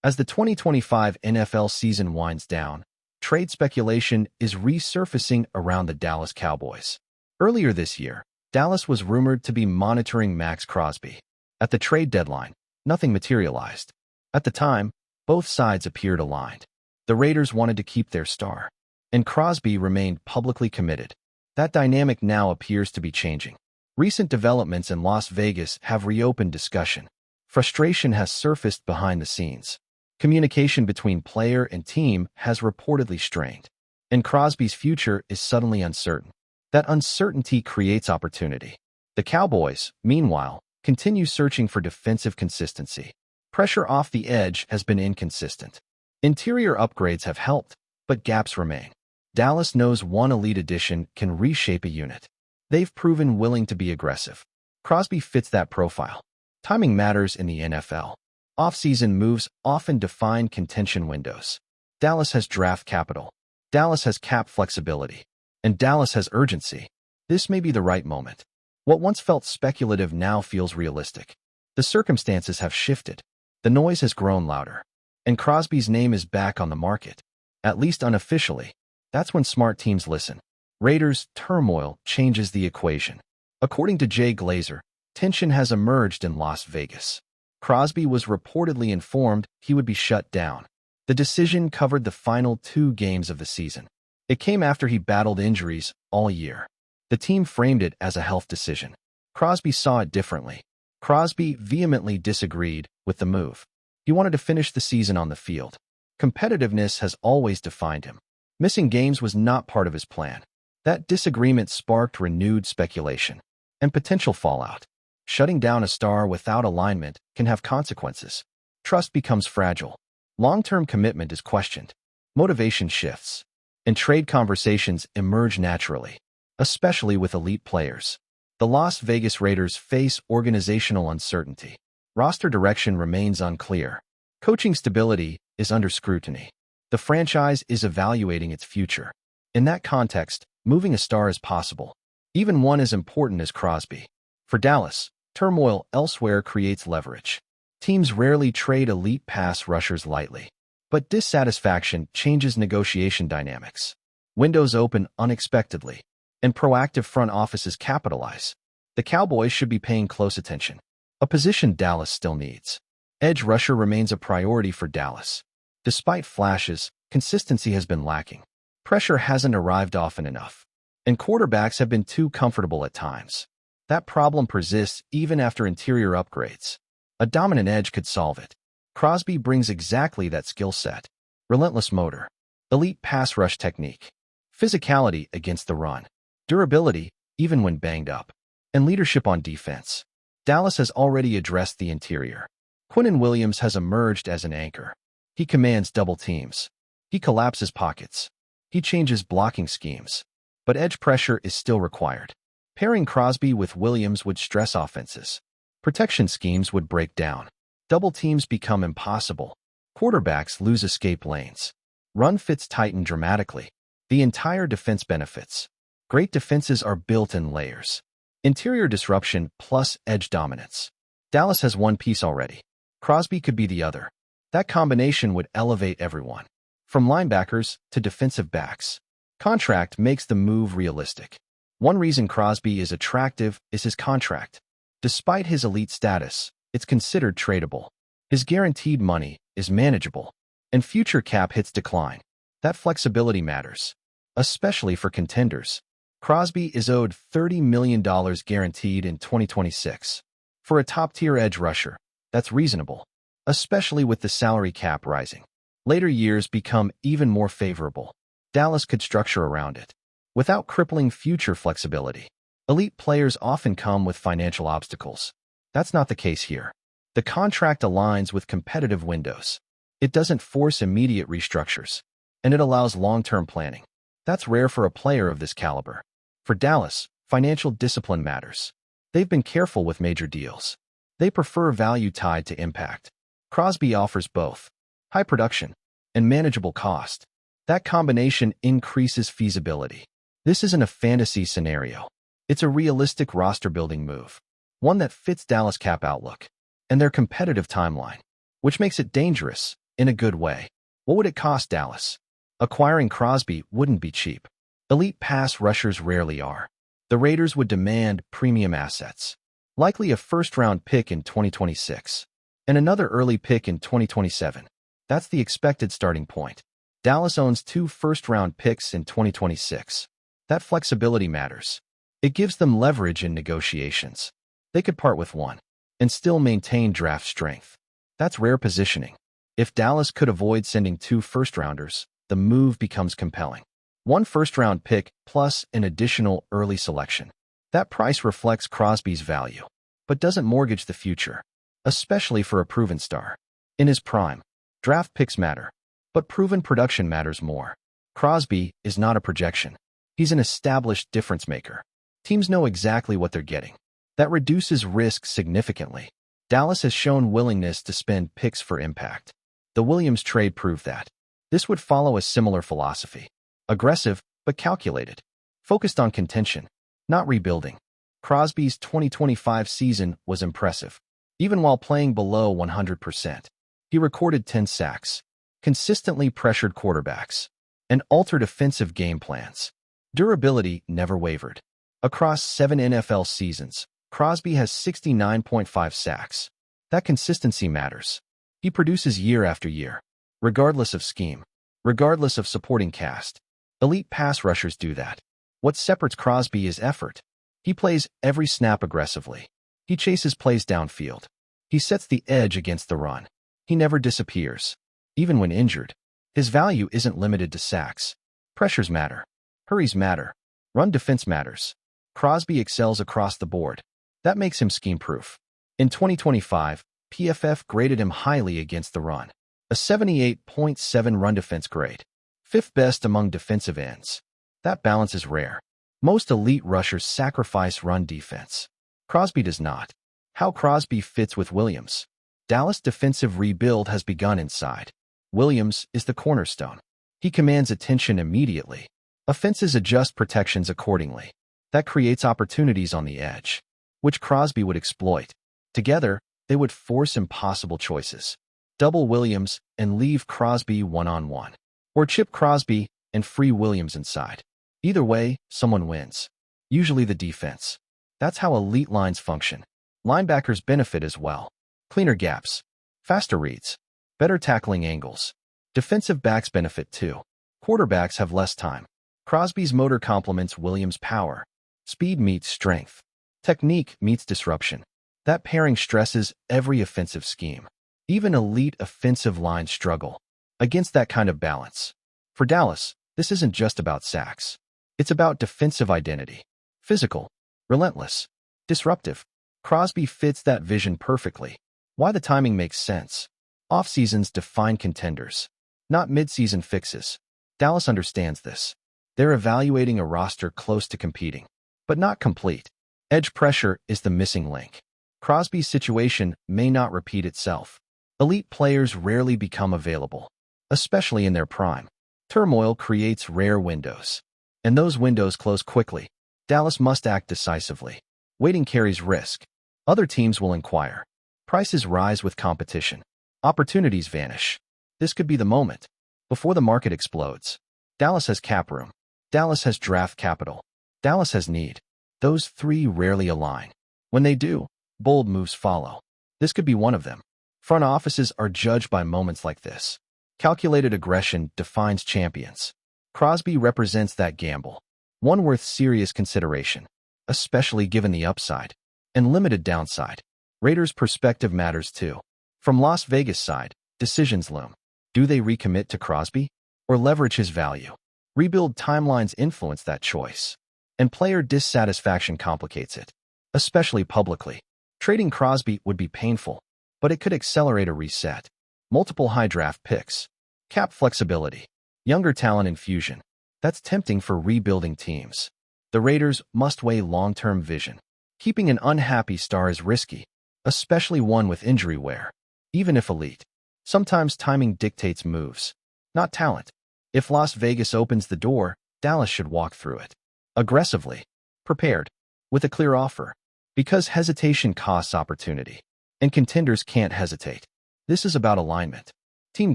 As the 2025 NFL season winds down, trade speculation is resurfacing around the Dallas Cowboys. Earlier this year, Dallas was rumored to be monitoring Max Crosby. At the trade deadline, nothing materialized. At the time, both sides appeared aligned. The Raiders wanted to keep their star, and Crosby remained publicly committed. That dynamic now appears to be changing. Recent developments in Las Vegas have reopened discussion. Frustration has surfaced behind the scenes. Communication between player and team has reportedly strained, and Crosby's future is suddenly uncertain. That uncertainty creates opportunity. The Cowboys, meanwhile, continue searching for defensive consistency. Pressure off the edge has been inconsistent. Interior upgrades have helped, but gaps remain. Dallas knows one elite addition can reshape a unit. They've proven willing to be aggressive. Crosby fits that profile. Timing matters in the NFL. Off-season moves often define contention windows. Dallas has draft capital. Dallas has cap flexibility. And Dallas has urgency. This may be the right moment. What once felt speculative now feels realistic. The circumstances have shifted. The noise has grown louder. And Crosby's name is back on the market. At least unofficially. That's when smart teams listen. Raiders' turmoil changes the equation. According to Jay Glazer, tension has emerged in Las Vegas. Crosby was reportedly informed he would be shut down. The decision covered the final 2 games of the season. It came after he battled injuries all year. The team framed it as a health decision. Crosby saw it differently. Crosby vehemently disagreed with the move. He wanted to finish the season on the field. Competitiveness has always defined him. Missing games was not part of his plan. That disagreement sparked renewed speculation and potential fallout. Shutting down a star without alignment can have consequences. Trust becomes fragile. Long-term commitment is questioned. Motivation shifts. And trade conversations emerge naturally, especially with elite players. The Las Vegas Raiders face organizational uncertainty. Roster direction remains unclear. Coaching stability is under scrutiny. The franchise is evaluating its future. In that context, moving a star is possible, even one as important as Crosby. For Dallas, turmoil elsewhere creates leverage. Teams rarely trade elite pass rushers lightly. But dissatisfaction changes negotiation dynamics. Windows open unexpectedly, and proactive front offices capitalize. The Cowboys should be paying close attention. A position Dallas still needs. Edge rusher remains a priority for Dallas. Despite flashes, consistency has been lacking. Pressure hasn't arrived often enough, and quarterbacks have been too comfortable at times. That problem persists even after interior upgrades. A dominant edge could solve it. Crosby brings exactly that skill set. Relentless motor, elite pass rush technique, physicality against the run, durability even when banged up, and leadership on defense. Dallas has already addressed the interior. Quinnen Williams has emerged as an anchor. He commands double teams. He collapses pockets. He changes blocking schemes. But edge pressure is still required. Pairing Crosby with Williams would stress offenses. Protection schemes would break down. Double teams become impossible. Quarterbacks lose escape lanes. Run fits tighten dramatically. The entire defense benefits. Great defenses are built in layers. Interior disruption plus edge dominance. Dallas has one piece already. Crosby could be the other. That combination would elevate everyone, from linebackers to defensive backs. Contract makes the move realistic. One reason Crosby is attractive is his contract. Despite his elite status, it's considered tradable. His guaranteed money is manageable, and future cap hits decline. That flexibility matters, especially for contenders. Crosby is owed $30 million guaranteed in 2026. For a top-tier edge rusher, that's reasonable, especially with the salary cap rising. Later years become even more favorable. Dallas could structure around it, without crippling future flexibility. Elite players often come with financial obstacles. That's not the case here. The contract aligns with competitive windows. It doesn't force immediate restructures, and it allows long-term planning. That's rare for a player of this caliber. For Dallas, financial discipline matters. They've been careful with major deals. They prefer value tied to impact. Crosby offers both high production and manageable cost. That combination increases feasibility. This isn't a fantasy scenario. It's a realistic roster-building move, one that fits Dallas' cap outlook and their competitive timeline, which makes it dangerous In a good way. What would it cost Dallas? Acquiring Crosby wouldn't be cheap. Elite pass rushers rarely are. The Raiders would demand premium assets. Likely a first-round pick in 2026. And another early pick in 2027. That's the expected starting point. Dallas owns 2 first-round picks in 2026. That flexibility matters. It gives them leverage in negotiations. They could part with one and still maintain draft strength. That's rare positioning. If Dallas could avoid sending 2 first-rounders, the move becomes compelling. 1 first-round pick plus an additional early selection. That price reflects Crosby's value, but doesn't mortgage the future, especially for a proven star. In his prime, draft picks matter, but proven production matters more. Crosby is not a projection. He's an established difference maker. Teams know exactly what they're getting. That reduces risk significantly. Dallas has shown willingness to spend picks for impact. The Williams trade proved that. This would follow a similar philosophy. Aggressive, but calculated. Focused on contention, not rebuilding. Crosby's 2025 season was impressive. Even while playing below 100%, he recorded 10 sacks, consistently pressured quarterbacks, and altered offensive game plans. Durability never wavered. Across 7 NFL seasons, Crosby has 69.5 sacks. That consistency matters. He produces year after year, regardless of scheme, regardless of supporting cast. Elite pass rushers do that. What separates Crosby is effort. He plays every snap aggressively. He chases plays downfield. He sets the edge against the run. He never disappears. Even when injured, his value isn't limited to sacks. Pressures matter. Hurries matter. Run defense matters. Crosby excels across the board. That makes him scheme-proof. In 2025, PFF graded him highly against the run. A 78.7 run defense grade. 5th best among defensive ends. That balance is rare. Most elite rushers sacrifice run defense. Crosby does not. How Crosby fits with Williams. Dallas' defensive rebuild has begun inside. Williams is the cornerstone. He commands attention immediately. Offenses adjust protections accordingly. That creates opportunities on the edge, which Crosby would exploit. Together, they would force impossible choices. Double Williams and leave Crosby one-on-one. Or chip Crosby and free Williams inside. Either way, someone wins. Usually the defense. That's how elite lines function. Linebackers benefit as well. Cleaner gaps, faster reads, better tackling angles. Defensive backs benefit too. Quarterbacks have less time. Crosby's motor complements Williams' power. Speed meets strength. Technique meets disruption. That pairing stresses every offensive scheme. Even elite offensive lines struggle against that kind of balance. For Dallas, this isn't just about sacks. It's about defensive identity. Physical, relentless, disruptive. Crosby fits that vision perfectly. Why the timing makes sense. Off-seasons define contenders, not mid-season fixes. Dallas understands this. They're evaluating a roster close to competing, but not complete. Edge pressure is the missing link. Crosby's situation may not repeat itself. Elite players rarely become available, especially in their prime. Turmoil creates rare windows, and those windows close quickly. Dallas must act decisively. Waiting carries risk. Other teams will inquire. Prices rise with competition. Opportunities vanish. This could be the moment. Before the market explodes. Dallas has cap room. Dallas has draft capital. Dallas has need. Those 3 rarely align. When they do, bold moves follow. This could be one of them. Front offices are judged by moments like this. Calculated aggression defines champions. Crosby represents that gamble. One worth serious consideration, especially given the upside and limited downside. Raiders' perspective matters too. From Las Vegas' side, decisions loom. Do they recommit to Crosby or leverage his value? Rebuild timelines influence that choice, and player dissatisfaction complicates it, especially publicly. Trading Crosby would be painful, but it could accelerate a reset. Multiple high draft picks, cap flexibility, younger talent infusion. That's tempting for rebuilding teams. The Raiders must weigh long-term vision. Keeping an unhappy star is risky, especially one with injury wear. Even if elite, sometimes timing dictates moves, not talent. If Las Vegas opens the door, Dallas should walk through it. Aggressively, prepared, with a clear offer. Because hesitation costs opportunity, and contenders can't hesitate. This is about alignment. Team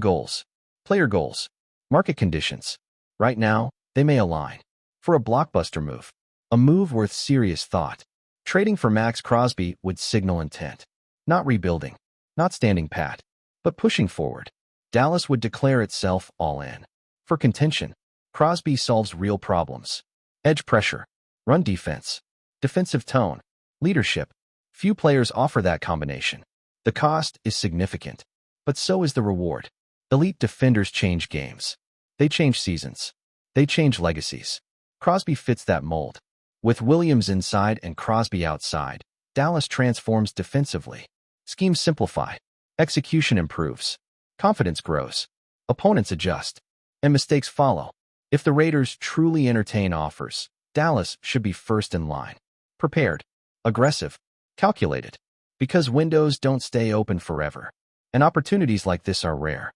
goals, player goals, market conditions. Right now, they may align. For a blockbuster move, a move worth serious thought, trading for Max Crosby would signal intent. Not rebuilding, not standing pat, but pushing forward. Dallas would declare itself all in. For contention, Crosby solves real problems. Edge pressure, run defense, defensive tone, leadership. Few players offer that combination. The cost is significant, but so is the reward. Elite defenders change games. They change seasons. They change legacies. Crosby fits that mold. With Williams inside and Crosby outside, Dallas transforms defensively. Schemes simplify. Execution improves. Confidence grows. Opponents adjust. And mistakes follow. If the Raiders truly entertain offers, Dallas should be first in line. Prepared. Aggressive. Calculated. Because windows don't stay open forever. And opportunities like this are rare.